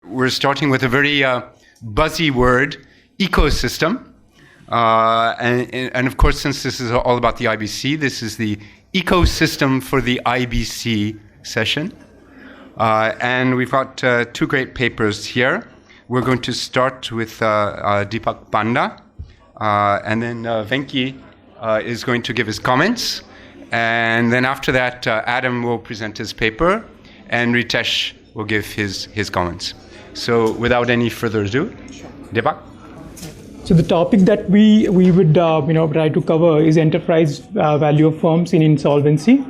We're starting with a very buzzy word, ecosystem. And of course, since this is all about the IBC, this is the ecosystem for the IBC session. And we've got two great papers here. We're going to start with Deepak Panda, and then Venki is going to give his comments. And then after that, Adam will present his paper, and Ritesh will give his comments. So without any further ado, Deepak. So the topic that we would try to cover is enterprise value of firms in insolvency.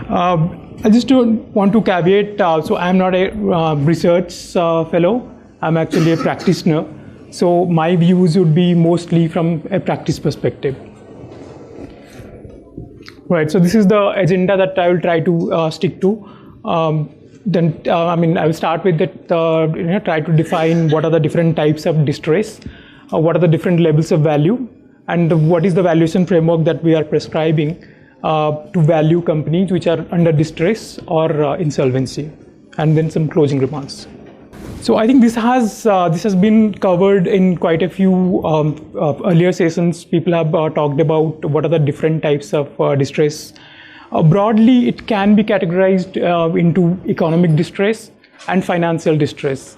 I just want to caveat, so I'm not a research fellow, I'm actually a practitioner. So my views would be mostly from a practice perspective. Right, so this is the agenda that I will try to stick to. I will start with that, try to define what are the different types of distress, what are the different levels of value, and what is the valuation framework that we are prescribing to value companies which are under distress or insolvency, and then some closing remarks. So I think this has been covered in quite a few earlier sessions. People have talked about what are the different types of distress. Broadly, it can be categorized into economic distress and financial distress.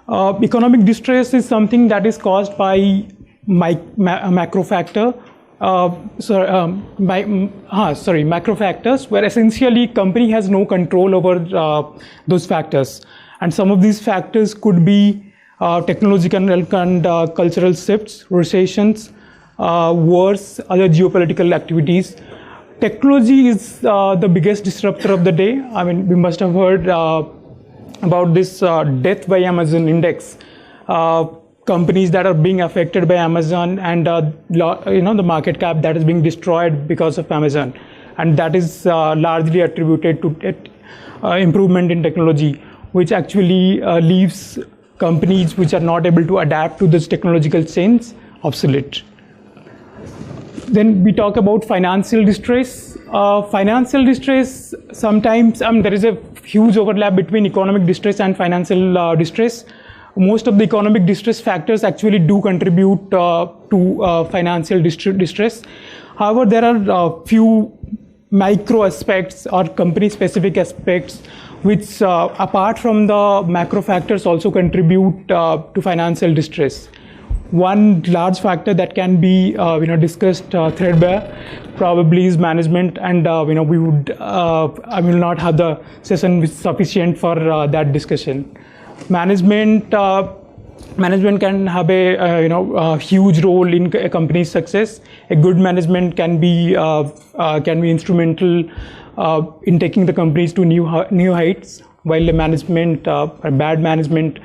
Economic distress is something that is caused by macro factors, where essentially company has no control over those factors. And some of these factors could be technological and cultural shifts, recessions, wars, other geopolitical activities. Technology is the biggest disruptor of the day. I mean, we must have heard about this death by Amazon index. Companies that are being affected by Amazon, and the market cap that is being destroyed because of Amazon, and that is largely attributed to improvement in technology, which actually leaves companies which are not able to adapt to this technological change obsolete. Then we talk about financial distress. Financial distress, sometimes there is a huge overlap between economic distress and financial distress. Most of the economic distress factors actually do contribute to financial distress. However, there are a few micro aspects or company-specific aspects which, apart from the macro factors, also contribute to financial distress. One large factor that can be discussed threadbare probably is management, and we would I will not have the session sufficient for that discussion. Management can have a huge role in a company's success. A good management can be instrumental in taking the companies to new heights, while a bad management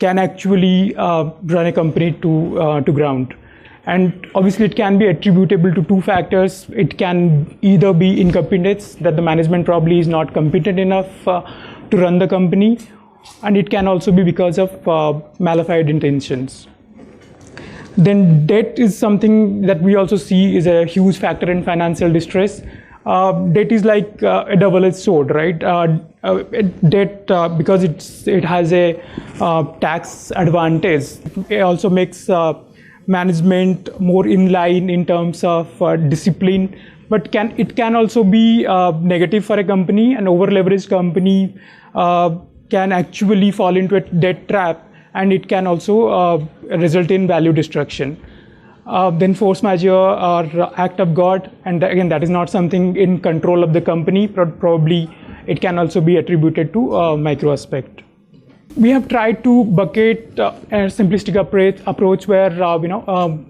can actually run a company to ground. And obviously it can be attributable to two factors. It can either be incompetence, that the management probably is not competent enough to run the company, and it can also be because of malafide intentions. Then debt is something that we also see is a huge factor in financial distress. Debt is like a double-edged sword, right? Debt, because it has a tax advantage, it also makes management more in line in terms of discipline. But it can also be negative for a company. An over-leveraged company can actually fall into a debt trap, and it can also result in value destruction. Then force majeure or act of God, and again that is not something in control of the company, but probably it can also be attributed to a micro aspect. We have tried to bucket a simplistic approach where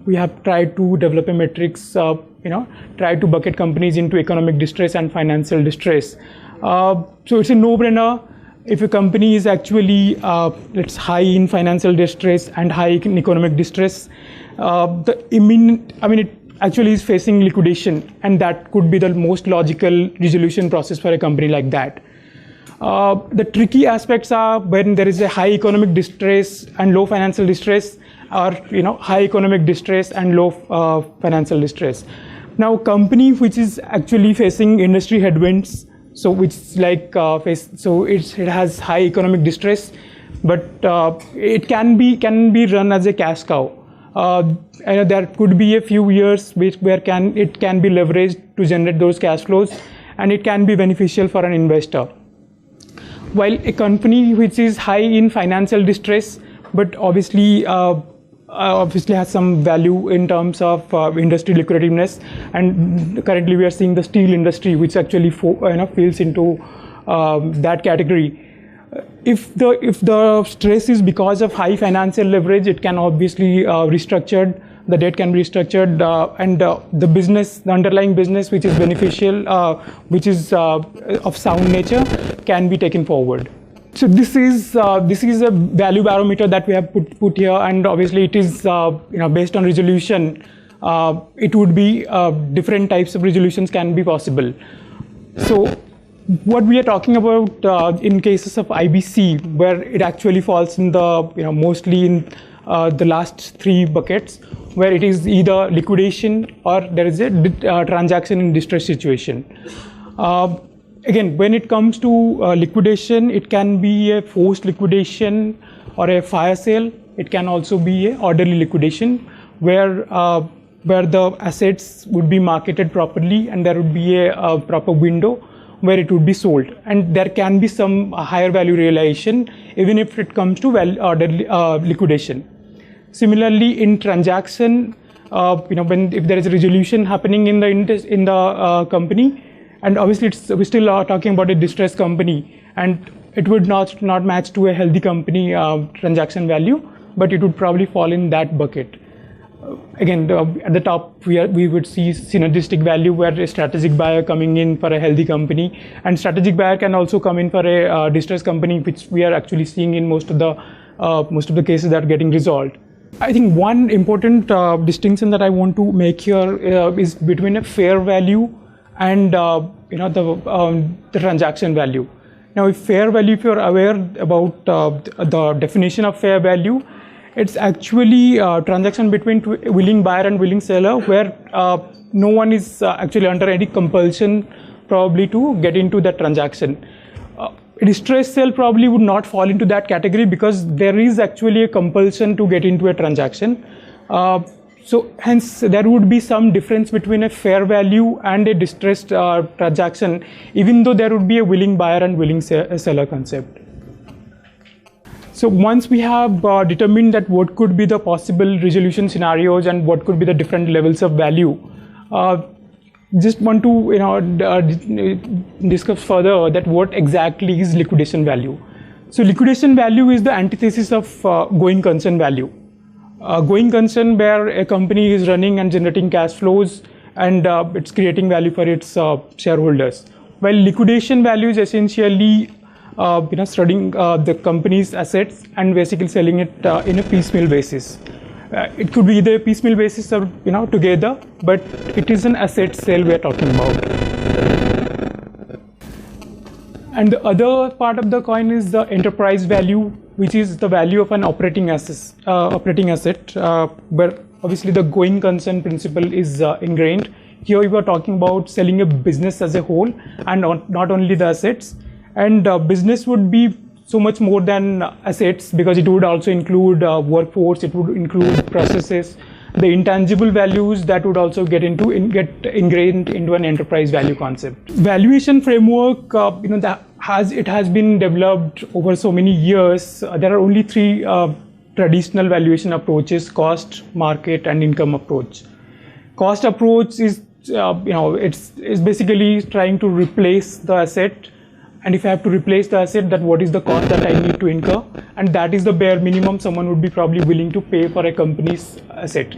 we have tried to develop a matrix, try to bucket companies into economic distress and financial distress. So it's a no-brainer. If a company is actually it's high in financial distress and high in economic distress, it actually is facing liquidation, and that could be the most logical resolution process for a company like that. The tricky aspects are when there is a high economic distress and low financial distress, or high economic distress and low financial distress. Now, company which is actually facing industry headwinds, so which like it has high economic distress, but it can be run as a cash cow. And there could be a few years where it can be leveraged to generate those cash flows, and it can be beneficial for an investor. While a company which is high in financial distress, but obviously has some value in terms of industry lucrativeness, and currently we are seeing the steel industry, which actually falls into that category. If the stress is because of high financial leverage, it can obviously restructured. The debt can be restructured, and the underlying business, which is beneficial, which is of sound nature, can be taken forward. So this is a value barometer that we have put here, and obviously it is based on resolution. It would be different types of resolutions can be possible. So what we are talking about in cases of IBC, where it actually falls in the mostly in the last three buckets, where it is either liquidation or there is a transaction in distress situation. Again, when it comes to liquidation, it can be a forced liquidation or a fire sale. It can also be a orderly liquidation, where the assets would be marketed properly and there would be a proper window where it would be sold, and there can be some higher value realization even if it comes to orderly liquidation. Similarly, in transaction, if there is a resolution happening in the company, and obviously we're still talking about a distressed company, and it would not match to a healthy company transaction value, but it would probably fall in that bucket. Again, at the top we would see synergistic value, where a strategic buyer coming in for a healthy company, and strategic buyer can also come in for a distressed company, which we are actually seeing in most of the cases that are getting resolved. I think one important distinction that I want to make here is between a fair value and the transaction value. Now, if fair value, if you're aware about the definition of fair value, it's actually a transaction between willing buyer and willing seller, where no one is actually under any compulsion probably to get into that transaction. A distressed sale probably would not fall into that category, because there is actually a compulsion to get into a transaction. So hence there would be some difference between a fair value and a distressed transaction, even though there would be a willing buyer and willing seller concept. So once we have determined that what could be the possible resolution scenarios and what could be the different levels of value, just want to discuss further that what exactly is liquidation value. So liquidation value is the antithesis of going concern value. Going concern, where a company is running and generating cash flows, and it's creating value for its shareholders. While liquidation value is essentially studying the company's assets and basically selling it in a piecemeal basis. It could be either a piecemeal basis or together, but it is an asset sale we are talking about. And the other part of the coin is the enterprise value, which is the value of an operating asset, where obviously the going concern principle is ingrained. Here we are talking about selling a business as a whole, and not only the assets. And business would be so much more than assets, because it would also include workforce, it would include processes, the intangible values that would also get ingrained into an enterprise value concept. Valuation framework, that has been developed over so many years. There are only three traditional valuation approaches: cost, market, and income approach. Cost approach is it's basically trying to replace the asset. And if I have to replace the asset, that what is the cost that I need to incur? And that is the bare minimum someone would be probably willing to pay for a company's asset.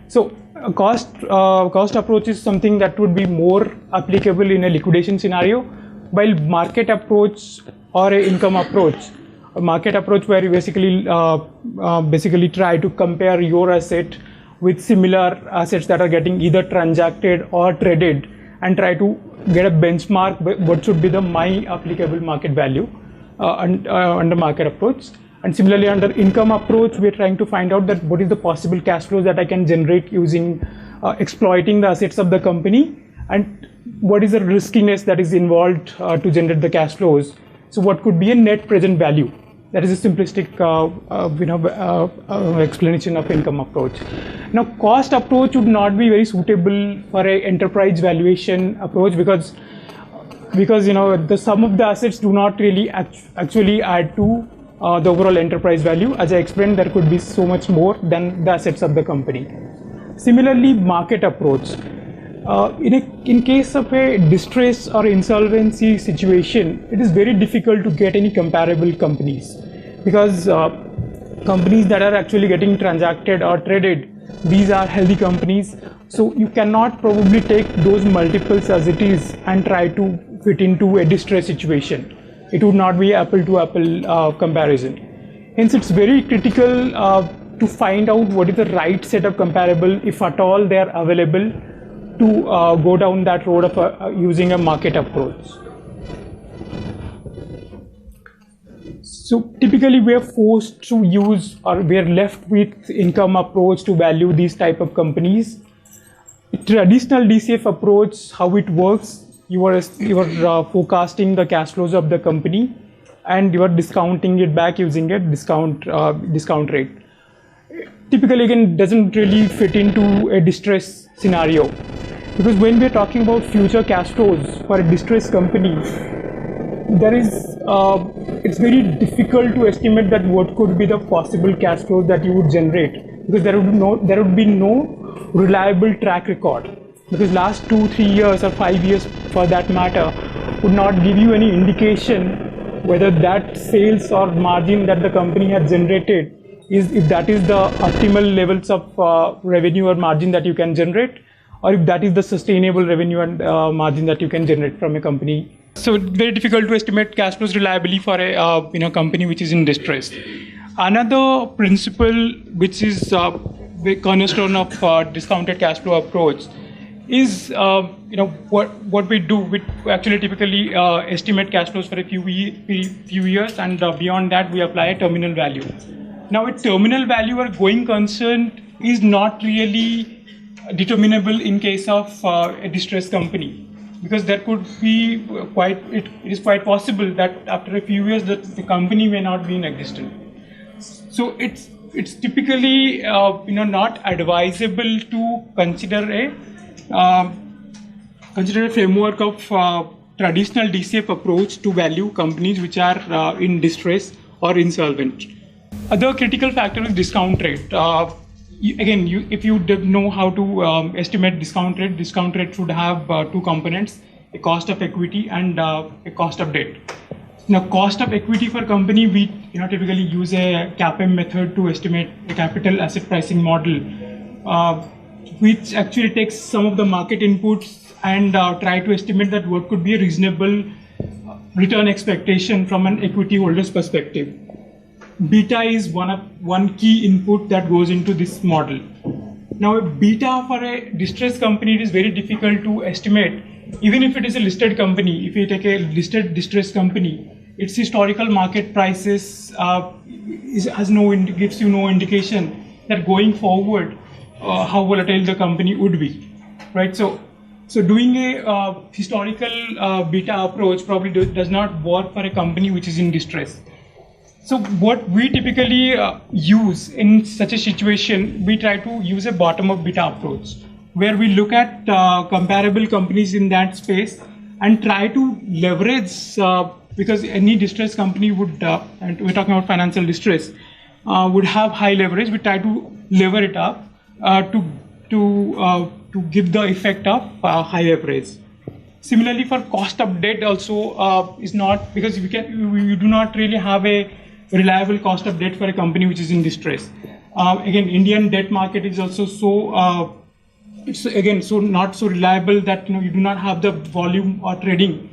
So a cost approach is something that would be more applicable in a liquidation scenario, while market approach or a income approach, a market approach where you basically try to compare your asset with similar assets that are getting either transacted or traded, and try to get a benchmark what should be my applicable market value under market approach. And similarly, under income approach, we're trying to find out that what is the possible cash flows that I can generate using exploiting the assets of the company, and what is the riskiness that is involved to generate the cash flows. So what could be a net present value? That is a simplistic explanation of income approach. Now, cost approach would not be very suitable for a enterprise valuation approach because the sum of the assets do not really actually add to the overall enterprise value. As I explained, there could be so much more than the assets of the company. Similarly, market approach. In case of a distress or insolvency situation, it is very difficult to get any comparable companies because companies that are actually getting transacted or traded, these are healthy companies. So you cannot probably take those multiples as it is and try to fit into a distress situation. It would not be apple to apple comparison. Hence, it's very critical to find out what is the right set of comparable, if at all they are available, to go down that road of using a market approach. So typically we are forced to use, or we are left with income approach to value these type of companies. Traditional DCF approach, how it works, you are forecasting the cash flows of the company and you are discounting it back using a discount rate. Typically, again, doesn't really fit into a distress scenario, because when we are talking about future cash flows for a distressed company, it's very difficult to estimate that what could be the possible cash flows that you would generate, because there would be no reliable track record, because last 2-3 years or 5 years for that matter would not give you any indication whether that sales or margin that the company has generated if that is the optimal levels of revenue or margin that you can generate, or if that is the sustainable revenue and margin that you can generate from a company. So it's very difficult to estimate cash flows reliably for a company which is in distress. Another principle which is the cornerstone of discounted cash flow approach is what we do. We actually typically estimate cash flows for a few years, and beyond that we apply a terminal value. Now, a terminal value or going concern is not really determinable in case of a distressed company, because there could be it is quite possible that after a few years the company may not be in existence. So it's typically not advisable to consider a framework of traditional DCF approach to value companies which are in distress or insolvent. Other critical factor is discount rate. If you know how to estimate discount rate should have two components: a cost of equity and a cost of debt. Now, cost of equity for company, we typically use a CAPM method to estimate a capital asset pricing model, which actually takes some of the market inputs and try to estimate that what could be a reasonable return expectation from an equity holder's perspective. Beta is one key input that goes into this model. Now, beta for a distressed company, it is very difficult to estimate. Even if it is a listed company, if you take a listed distressed company, its historical market prices gives you no indication that going forward how volatile the company would be, right? So doing a historical beta approach probably does not work for a company which is in distress. So what we typically use in such a situation, we try to use a bottom-up beta approach, where we look at comparable companies in that space and try to leverage, because any distressed company would, and we're talking about financial distress, would have high leverage. We try to lever it up to give the effect of high leverage. Similarly, for cost of debt also is not, because we do not really have a reliable cost of debt for a company which is in distress. Again, Indian debt market is also so not so reliable that you do not have the volume or trading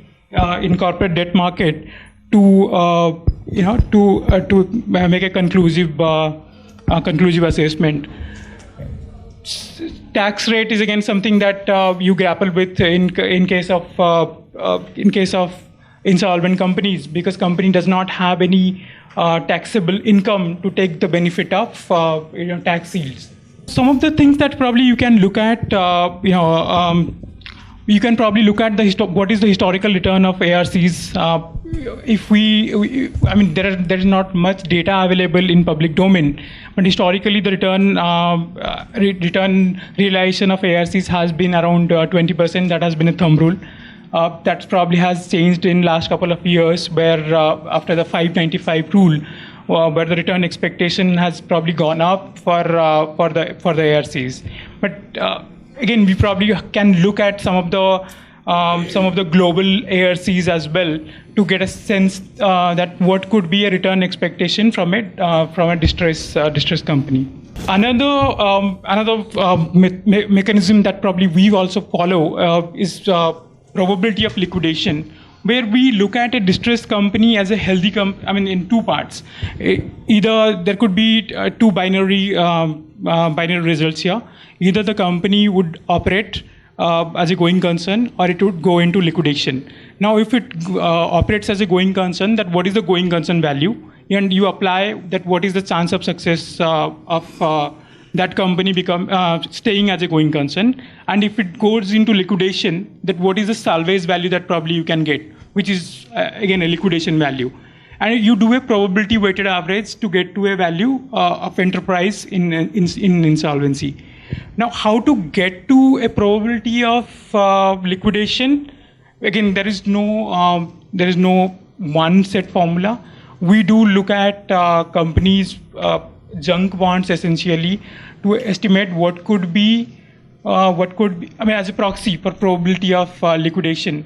in corporate debt market to make a conclusive assessment. Tax rate is again something that you grapple with in case of insolvent companies, because company does not have any taxable income to take the benefit of tax shields. Some of the things that probably you can look at, you can probably look at what is the historical return of ARCs if I mean, there is not much data available in public domain, but historically the return realization of ARCs has been around 20%. That has been a thumb rule. That probably has changed in last couple of years, where after the 595 rule, where the return expectation has probably gone up for the ARCs. But again, we probably can look at some of the global ARCs as well to get a sense that what could be a return expectation from a distressed company. Another mechanism that probably we also follow is probability of liquidation, where we look at a distressed company as a healthy company. In two parts. Either there could be two binary results here. Either the company would operate as a going concern, or it would go into liquidation. Now, if it operates as a going concern, that what is the going concern value? And you apply that what is the chance of success of that company staying as a going concern. And if it goes into liquidation, that what is the salvage value that probably you can get, which is again a liquidation value. And you do a probability weighted average to get to a value of enterprise in insolvency. Now, how to get to a probability of liquidation? Again, there is no one set formula. We do look at companies' junk bonds essentially to estimate what could be as a proxy for probability of liquidation.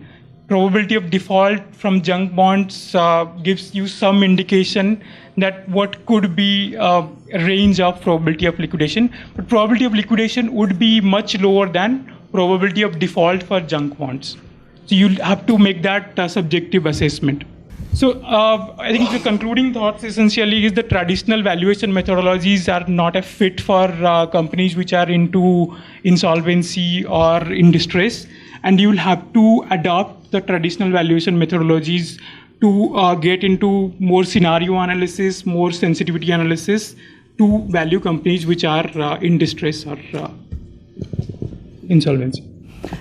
Probability of default from junk bonds gives you some indication that what could be a range of probability of liquidation. But probability of liquidation would be much lower than probability of default for junk bonds. So you'll have to make that subjective assessment. So I think the concluding thoughts essentially is the traditional valuation methodologies are not a fit for companies which are into insolvency or in distress, and you will have to adopt the traditional valuation methodologies to get into more scenario analysis, more sensitivity analysis to value companies which are in distress or insolvency.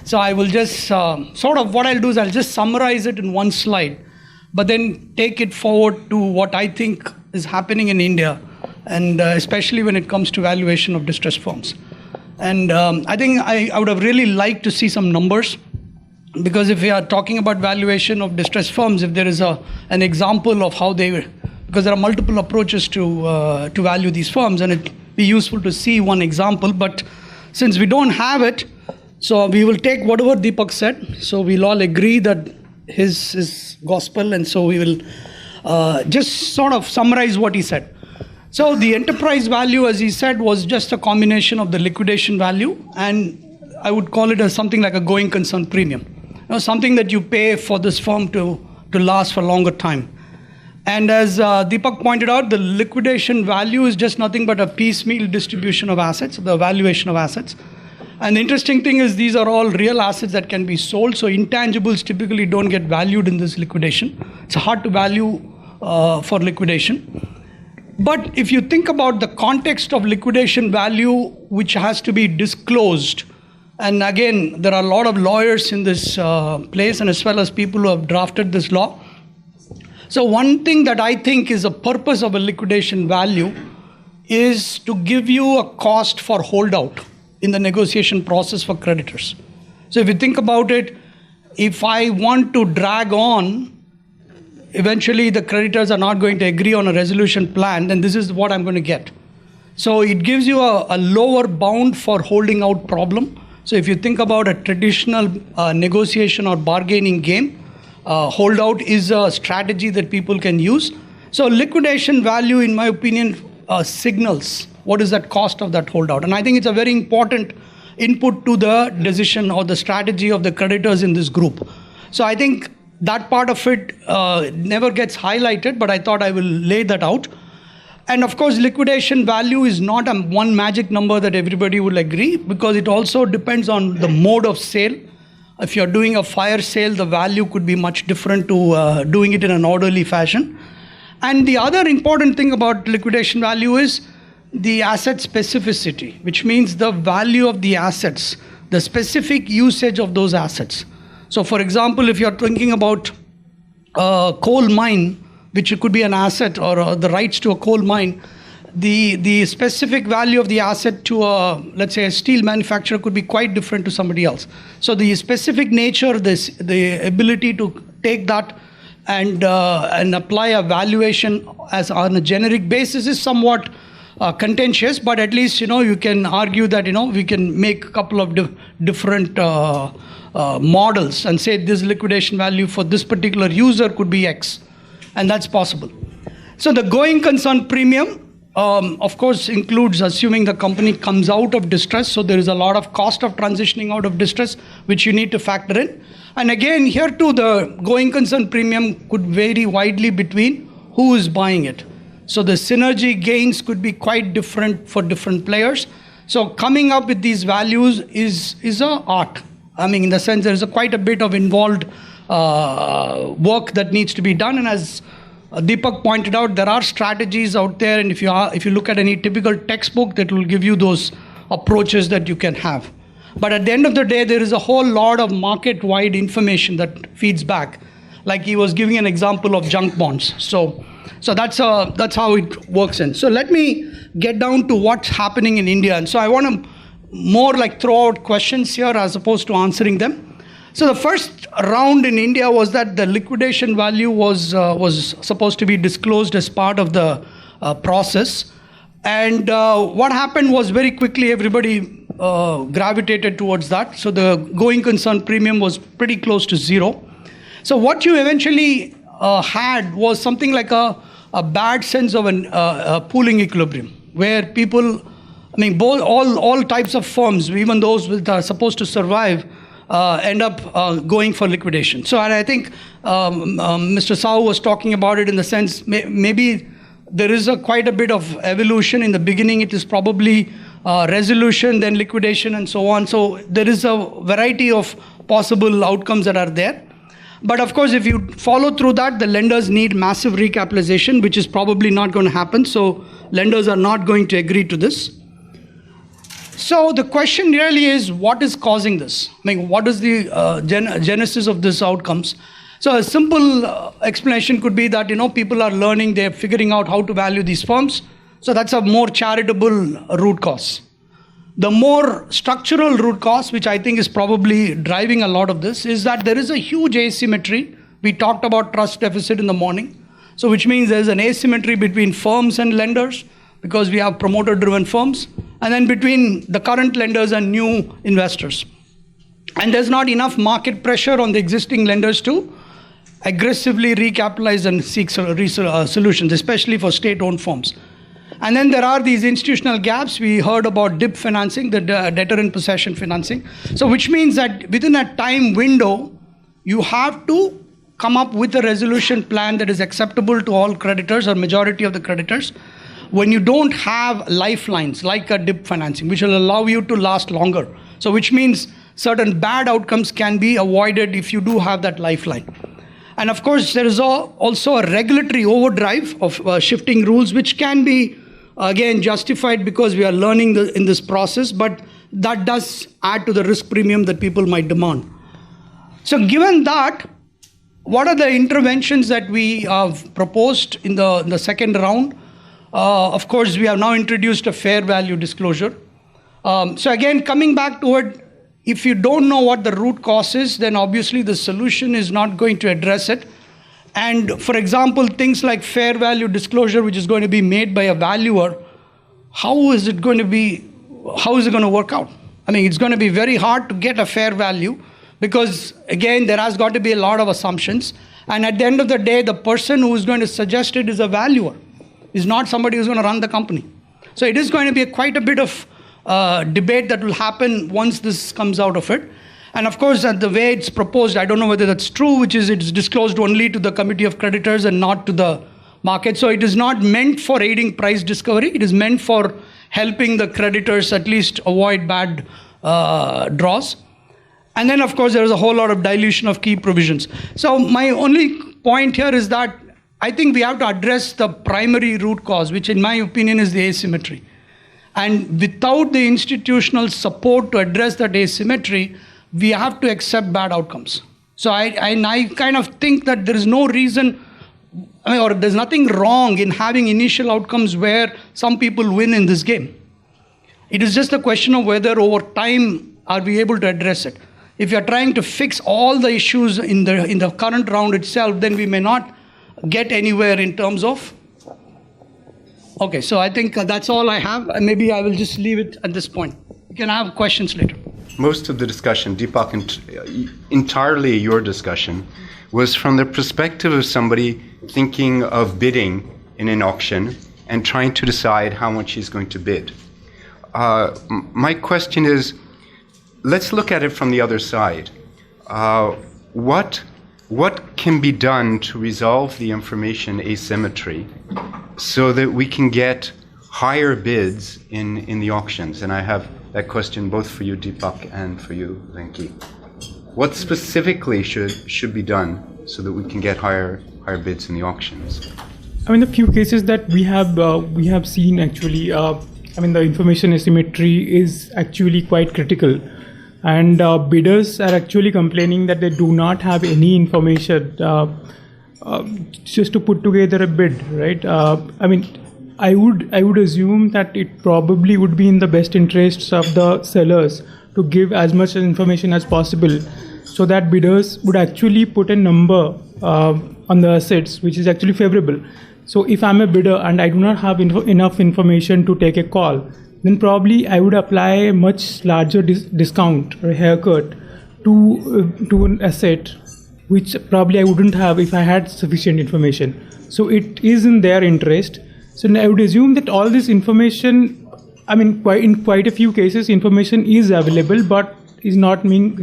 So I will just what I'll do is I'll just summarize it in one slide, but then take it forward to what I think is happening in India, and especially when it comes to valuation of distressed firms. And I think I would have really liked to see some numbers, because if we are talking about valuation of distressed firms, if there is an example of how because there are multiple approaches to value these firms, and it'd be useful to see one example. But since we don't have it, so we will take whatever Deepak said. So we'll all agree that his gospel, and so we will just sort of summarize what he said. So the enterprise value, as he said, was just a combination of the liquidation value, and I would call it as something like a going concern premium. Something that you pay for this firm to last for a longer time. And as Deepak pointed out, the liquidation value is just nothing but a piecemeal distribution of assets, the valuation of assets. And the interesting thing is these are all real assets that can be sold, so intangibles typically don't get valued in this liquidation. It's hard to value for liquidation. But if you think about the context of liquidation value, which has to be disclosed, and again, there are a lot of lawyers in this place, and as well as people who have drafted this law. So one thing that I think is a purpose of a liquidation value is to give you a cost for holdout in the negotiation process for creditors. So if you think about it, if I want to drag on, eventually the creditors are not going to agree on a resolution plan, then this is what I'm going to get. So it gives you a lower bound for holding out problem. So if you think about a traditional negotiation or bargaining game, holdout is a strategy that people can use. So liquidation value, in my opinion, signals what is that cost of that holdout. And I think it's a very important input to the decision or the strategy of the creditors in this group. So I think that part of it never gets highlighted, but I thought I will lay that out. And of course, liquidation value is not one magic number that everybody will agree, because it also depends on the mode of sale. If you're doing a fire sale, the value could be much different to doing it in an orderly fashion. And the other important thing about liquidation value is the asset specificity, which means the value of the assets, the specific usage of those assets. So for example, if you're thinking about a coal mine, which could be an asset or the rights to a coal mine, the specific value of the asset to let's say a steel manufacturer could be quite different to somebody else. So the specific nature, the ability to take that and apply a valuation as on a generic basis is somewhat contentious, but at least you can argue that we can make a couple of different models and say this liquidation value for this particular user could be X, and that's possible. So the going concern premium of course includes assuming the company comes out of distress, so there is a lot of cost of transitioning out of distress which you need to factor in. And again, here too, the going concern premium could vary widely between who is buying it. So the synergy gains could be quite different for different players. So coming up with these values is an art. I mean, in the sense there is quite a bit of involved work that needs to be done. And as Deepak pointed out, there are strategies out there, and if you look at any typical textbook, that will give you those approaches that you can have. But at the end of the day, there is a whole lot of market-wide information that feeds back. Like he was giving an example of junk bonds. So that's how it works in. So let me get down to what's happening in India. And so I want to more like throw out questions here as opposed to answering them. So the first round in India was that the liquidation value was supposed to be disclosed as part of the process. And what happened was very quickly everybody gravitated towards that. So the going concern premium was pretty close to zero. So what you eventually had was something like a bad sense of a pooling equilibrium, where people, all types of firms, even those that are supposed to survive, end up going for liquidation. So, and I think Mr. Sahu was talking about it in the sense maybe there is quite a bit of evolution. In the beginning, it is probably resolution, then liquidation, and so on. So there is a variety of possible outcomes that are there. But of course, if you follow through that, the lenders need massive recapitalization, which is probably not going to happen. So lenders are not going to agree to this. So the question really is, what is causing this? What is the genesis of these outcomes? So a simple explanation could be that, people are learning, they're figuring out how to value these firms. So that's a more charitable root cause. The more structural root cause, which I think is probably driving a lot of this, is that there is a huge asymmetry. We talked about trust deficit in the morning. So which means there's an asymmetry between firms and lenders, because we have promoter-driven firms, and then between the current lenders and new investors. And there's not enough market pressure on the existing lenders to aggressively recapitalize and seek solutions, especially for state-owned firms. And then there are these institutional gaps. We heard about DIP financing, the debtor in possession financing. So which means that within a time window, you have to come up with a resolution plan that is acceptable to all creditors or majority of the creditors, when you don't have lifelines like a DIP financing, which will allow you to last longer. So which means certain bad outcomes can be avoided if you do have that lifeline. And of course, there is also a regulatory overdrive of shifting rules, which can be, again, justified because we are learning in this process, but that does add to the risk premium that people might demand. So given that, what are the interventions that we have proposed in the second round? Of course, we have now introduced a fair value disclosure. So again, coming back to it, if you don't know what the root cause is, then obviously the solution is not going to address it. And for example, things like fair value disclosure, which is going to be made by a valuer, how is it going to work out? It's going to be very hard to get a fair value, because again, there has got to be a lot of assumptions. And at the end of the day, the person who is going to suggest it is a valuer, is not somebody who's going to run the company. So it is going to be quite a bit of debate that will happen once this comes out of it. And of course, the way it's proposed, I don't know whether that's true, which is it's disclosed only to the committee of creditors and not to the market. So it is not meant for aiding price discovery. It is meant for helping the creditors at least avoid bad draws. And then, of course, there is a whole lot of dilution of key provisions. So my only point here is that I think we have to address the primary root cause, which in my opinion is the asymmetry. And without the institutional support to address that asymmetry, we have to accept bad outcomes. So I kind of think that there is no reason, or there's nothing wrong in having initial outcomes where some people win in this game. It is just a question of whether over time are we able to address it. If you're trying to fix all the issues in the current round itself, then we may not get anywhere in terms of. Okay, so I think that's all I have. Maybe I will just leave it at this point. You can have questions later. Most of the discussion, Deepak, entirely your discussion, was from the perspective of somebody thinking of bidding in an auction and trying to decide how much he's going to bid. My question is, let's look at it from the other side. What can be done to resolve the information asymmetry so that we can get higher bids in the auctions? And I have that question both for you, Deepak, and for you, Venki. What specifically should be done so that we can get higher bids in the auctions? I mean, the few cases that we have seen actually, the information asymmetry is actually quite critical. And bidders are actually complaining that they do not have any information just to put together a bid, right? I would assume that it probably would be in the best interests of the sellers to give as much information as possible, so that bidders would actually put a number on the assets which is actually favorable. So if I'm a bidder and I do not have enough information to take a call, then probably I would apply a much larger discount or haircut to an asset, which probably I wouldn't have if I had sufficient information. So it is in their interest. So I would assume that all this information, in quite a few cases, information is available, but is not being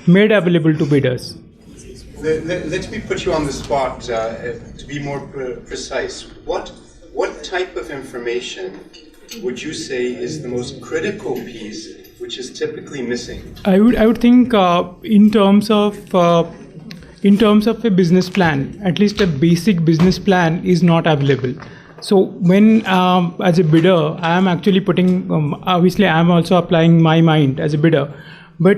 made available to bidders. Let me put you on the spot to be more precise. What type of information would you say is the most critical piece which is typically missing? I would think in terms of a business plan, at least a basic business plan is not available. So when as a bidder, I am actually putting obviously I am also applying my mind as a bidder, but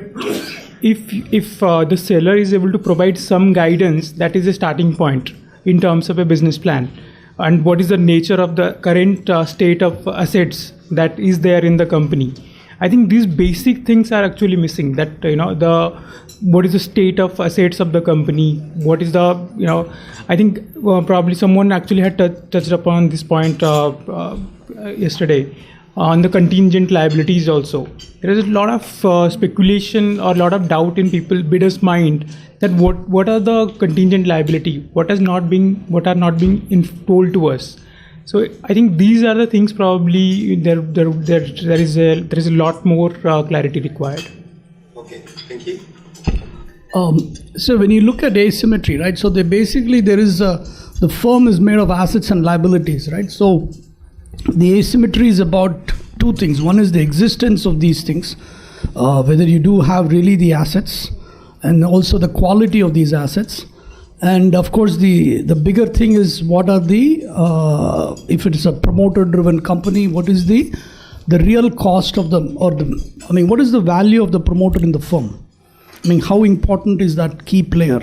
if the seller is able to provide some guidance, that is a starting point in terms of a business plan. And what is the nature of the current state of assets that is there in the company? I think these basic things are actually missing. That what is the state of assets of the company? What is the I think probably someone actually had touched upon this point yesterday on the contingent liabilities also. There is a lot of speculation or a lot of doubt in bidders' mind that what are the contingent liability, what are not being told to us. So I think these are the things probably there is a lot more clarity required. Okay, thank you. So when you look at asymmetry, right? So there is the firm is made of assets and liabilities, right? So the asymmetry is about two things. One is the existence of these things, whether you do have really the assets, and also the quality of these assets. And of course, the bigger thing is what are if it is a promoter-driven company, what is the real cost of what is the value of the promoter in the firm? How important is that key player?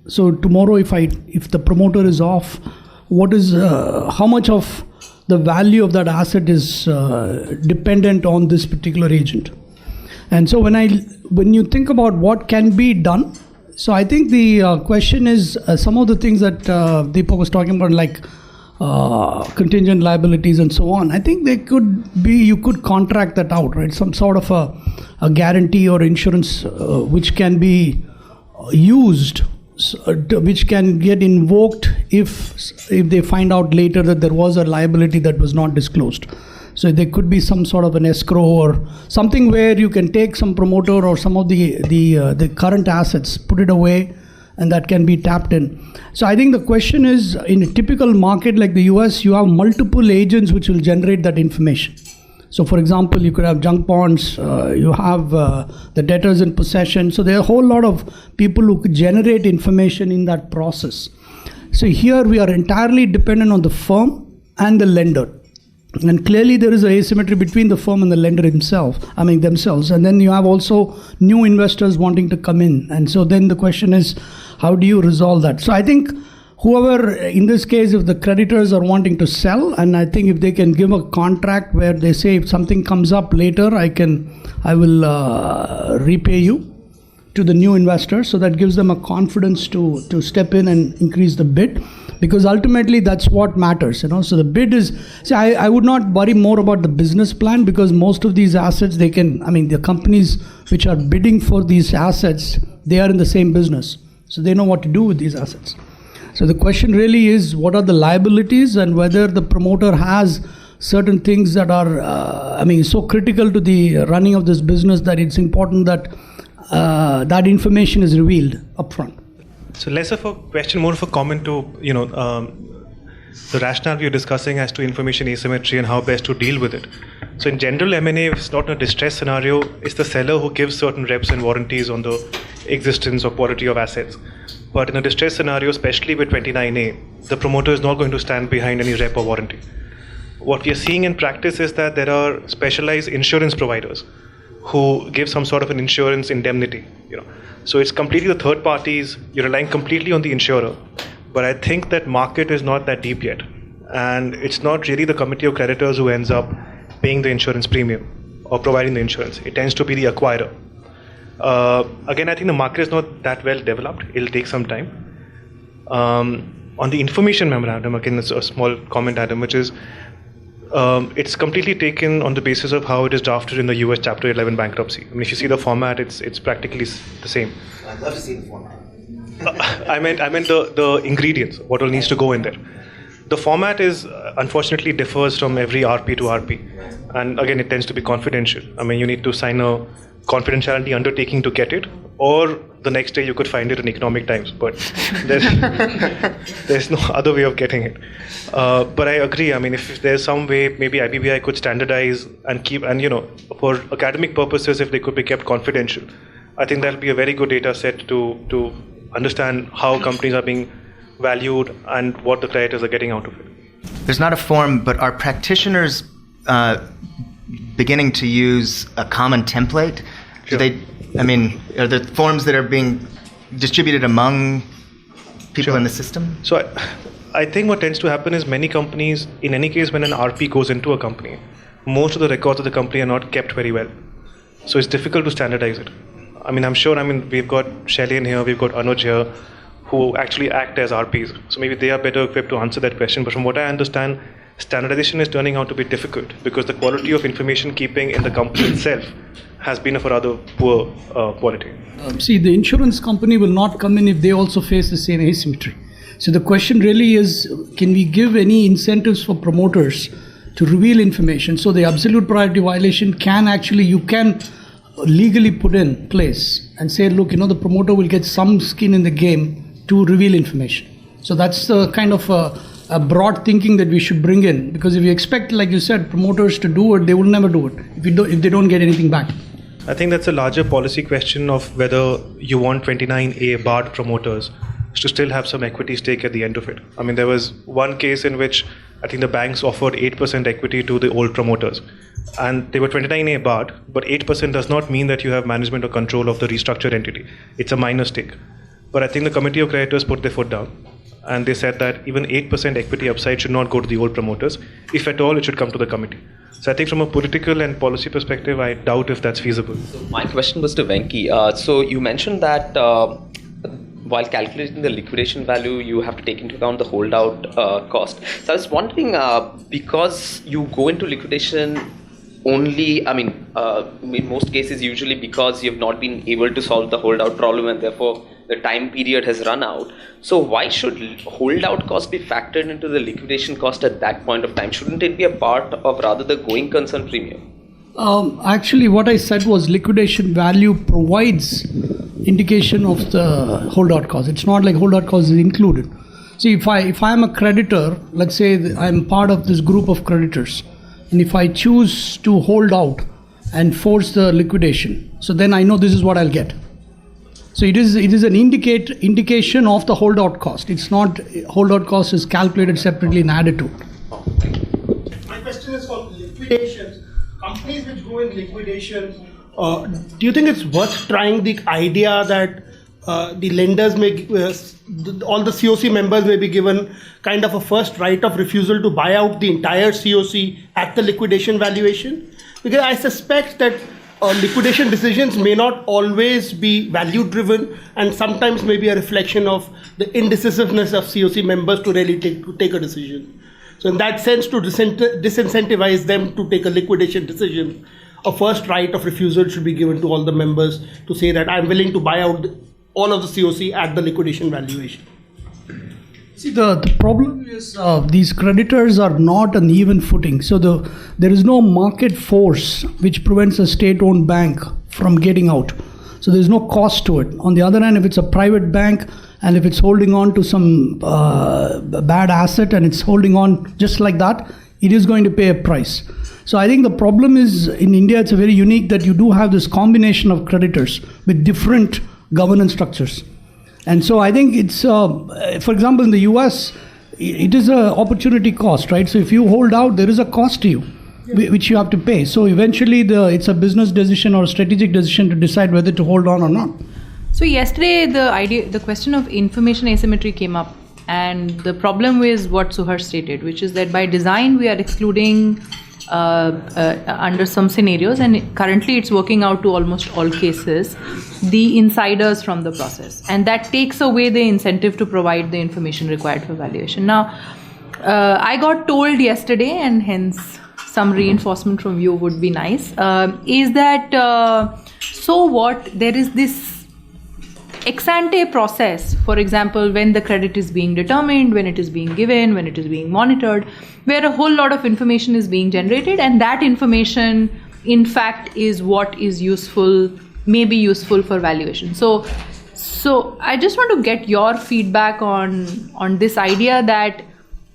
So tomorrow, if the promoter is off, what is how much of the value of that asset is dependent on this particular agent? And so when you think about what can be done, so I think the question is some of the things that Deepak was talking about, like contingent liabilities and so on. I think you could contract that out, right? Some sort of a guarantee or insurance which can be used, which can get invoked if they find out later that there was a liability that was not disclosed. So there could be some sort of an escrow or something where you can take some promoter or some of the current assets, put it away, and that can be tapped in. So I think the question is, in a typical market like the US, you have multiple agents which will generate that information. So for example, you could have junk bonds, you have the debtors in possession. So there are a whole lot of people who could generate information in that process. So here we are entirely dependent on the firm and the lender. And clearly there is an asymmetry between the firm and the lender themselves. And then you have also new investors wanting to come in. And so then the question is, how do you resolve that? So I think whoever, in this case, if the creditors are wanting to sell, and I think if they can give a contract where they say if something comes up later, I will repay you to the new investor. So that gives them a confidence to step in and increase the bid. Because ultimately that's what matters, So the bid is, I would not worry more about the business plan, because most of these assets, the companies which are bidding for these assets, they are in the same business. So they know what to do with these assets. So the question really is, what are the liabilities, and whether the promoter has certain things that are, so critical to the running of this business that it's important that that information is revealed upfront. So less of a question, more of a comment to, the rationale we are discussing as to information asymmetry and how best to deal with it. So in general, M&A, if it's not a distress scenario, it's the seller who gives certain reps and warranties on the existence or quality of assets. But in a distress scenario, especially with 29A, the promoter is not going to stand behind any rep or warranty. What we are seeing in practice is that there are specialized insurance providers who give some sort of an insurance indemnity. So it's completely the third parties, you're relying completely on the insurer. But I think that market is not that deep yet. And it's not really the committee of creditors who ends up paying the insurance premium or providing the insurance. It tends to be the acquirer. Again, I think the market is not that well developed. It'll take some time. On the information memorandum, again, it's a small comment, Adam, which is it's completely taken on the basis of how it is drafted in the US Chapter 11 bankruptcy. If you see the format, it's practically the same. I'd love to see the format. I meant the ingredients, what all needs to go in there. The format is unfortunately differs from every RP to RP, and again, it tends to be confidential. You need to sign a confidentiality undertaking to get it, or the next day you could find it in Economic Times, but there's no other way of getting it. But I agree, if there's some way, maybe IBBI could standardize and keep, and for academic purposes, if they could be kept confidential, I think that'll be a very good data set to understand how companies are being valued and what the creditors are getting out of it. There's not a form, but are practitioners beginning to use a common template? Sure. Are there forms that are being distributed among people Sure. in the system? So I think what tends to happen is many companies, in any case when an RP goes into a company, most of the records of the company are not kept very well. So it's difficult to standardize it. I'm sure, we've got Shelley in here, we've got Anuj here, who actually act as RPs. So maybe they are better equipped to answer that question. But from what I understand, standardization is turning out to be difficult because the quality of information keeping in the company itself has been of a rather poor quality. The insurance company will not come in if they also face the same asymmetry. So the question really is, can we give any incentives for promoters to reveal information? So the absolute priority violation you can legally put in place and say, look, the promoter will get some skin in the game to reveal information. So that's the kind of a broad thinking that we should bring in, because if you expect, like you said, promoters to do it, they will never do it if they don't get anything back. I think that's a larger policy question of whether you want 29A barred promoters to still have some equity stake at the end of it. There was one case in which I think the banks offered 8% equity to the old promoters, and they were 29A barred, but 8% does not mean that you have management or control of the restructured entity. It's a minor stake. But I think the committee of creditors put their foot down, and they said that even 8% equity upside should not go to the old promoters. If at all, it should come to the committee. So I think from a political and policy perspective, I doubt if that's feasible. So my question was to Venki. So you mentioned that while calculating the liquidation value, you have to take into account the holdout cost. So I was wondering, because you go into liquidation only, in most cases, usually because you have not been able to solve the holdout problem and therefore the time period has run out. So why should holdout cost be factored into the liquidation cost at that point of time? Shouldn't it be a part of rather the going concern premium? Actually, what I said was liquidation value provides indication of the holdout cost. It's not like holdout cost is included. See, if I am a creditor, let's say I'm part of this group of creditors, and if I choose to hold out and force the liquidation, so then I know this is what I'll get. So it is an indication of the holdout cost. It's not holdout cost is calculated separately and added to it. My question is liquidations, companies which go in liquidation, do you think it's worth trying the idea that the lenders may, all the COC members may be given kind of a first right of refusal to buy out the entire COC at the liquidation valuation? Because I suspect that liquidation decisions may not always be value driven, and sometimes may be a reflection of the indecisiveness of COC members to really take a decision. So in that sense, to disincentivize them to take a liquidation decision, a first right of refusal should be given to all the members to say that I'm willing to buy out all of the COC at the liquidation valuation. See, the problem is these creditors are not on even footing. So there is no market force which prevents a state-owned bank from getting out. So there's no cost to it. On the other hand, if it's a private bank and if it's holding on to some bad asset and it's holding on just like that, it is going to pay a price. So I think the problem is in India, it's a very unique that you do have this combination of creditors with different governance structures. And so I think it's, for example, in the US, it is an opportunity cost, right? So if you hold out, there is a cost to you, which you have to pay. So eventually it's a business decision or a strategic decision to decide whether to hold on or not. So yesterday, the question of information asymmetry came up. And the problem is what Suhar stated, which is that by design, we are excluding under some scenarios, and currently it's working out to almost all cases, the insiders from the process. And that takes away the incentive to provide the information required for valuation. Now, I got told yesterday, and hence some reinforcement from you would be nice, is that so what, there is this ex-ante process, for example, when the credit is being determined, when it is being given, when it is being monitored, where a whole lot of information is being generated, and that information, in fact, is what is useful, may be useful for valuation. So I just want to get your feedback on this idea that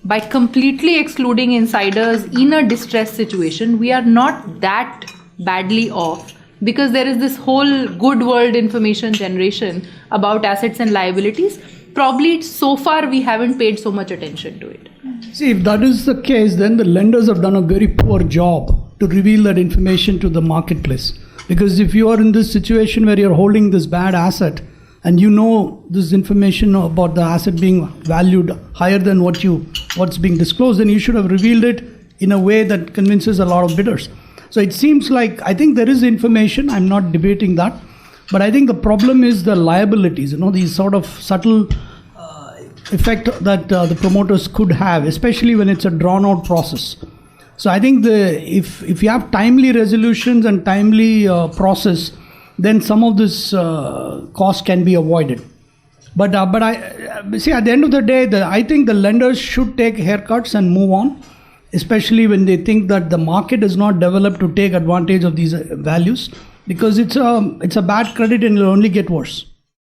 by completely excluding insiders in a distressed situation, we are not that badly off, because there is this whole good world information generation about assets and liabilities. Probably so far we haven't paid so much attention to it. See, if that is the case, then the lenders have done a very poor job to reveal that information to the marketplace. Because if you are in this situation where you're holding this bad asset and you know this information about the asset being valued higher than what's being disclosed, then you should have revealed it in a way that convinces a lot of bidders. So it seems like, I think there is information, I'm not debating that, but I think the problem is the liabilities, these sort of subtle effect that the promoters could have, especially when it's a drawn out process. So I think if you have timely resolutions and timely process, then some of this cost can be avoided. But I see, at the end of the day, I think the lenders should take haircuts and move on, especially when they think that the market is not developed to take advantage of these values, because it's a bad credit and it will only get worse.